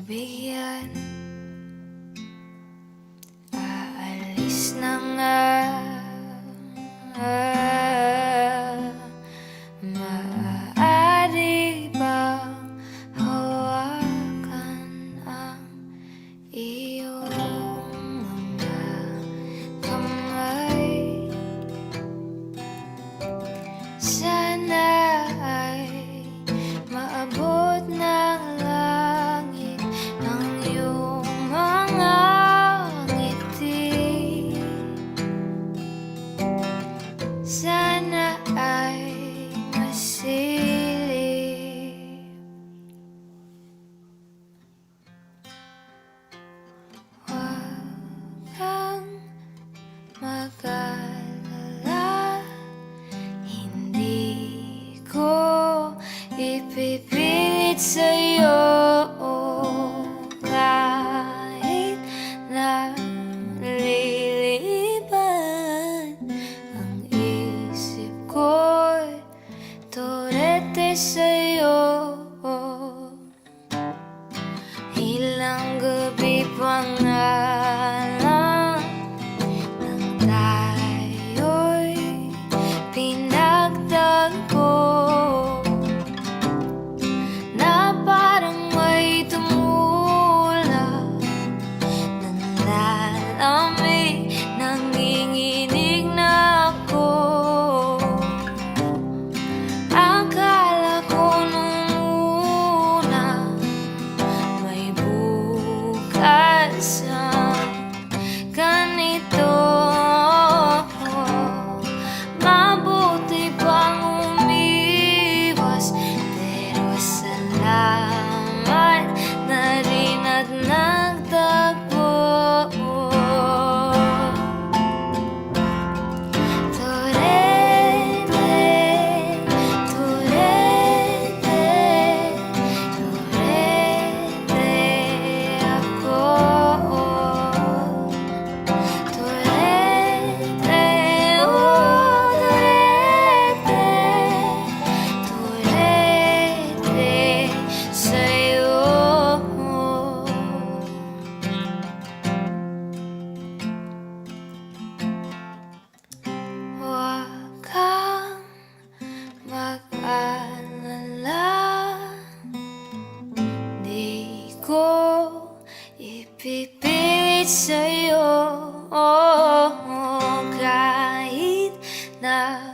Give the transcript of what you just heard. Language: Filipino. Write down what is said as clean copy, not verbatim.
pagbigyan. Aalis na nga, maaari bang hawakan ang iyong mga kamay? Sana ay maabot ng langit ang iyong mga ngiti. Sana ay masilip. Huwag kang mag-alala, hindi ko ipipilit sa'yo kahit na liliban ang isip ko'y torete sa'yo. Ilang gabi pa nga lang nang tayo'y pinagtagpo, na parang may tumulak na nalalamig, nanginginig na ako. Akala ko nung una may bukas ang ganito. Mabuti pang umiwas, pero salamat na rin at nagtagpo. Torete, torete, torete ako. Torete, oh torete, torete sa'yo. Huwag kang mag-alala, di ko ipipilit sa'yo kahit na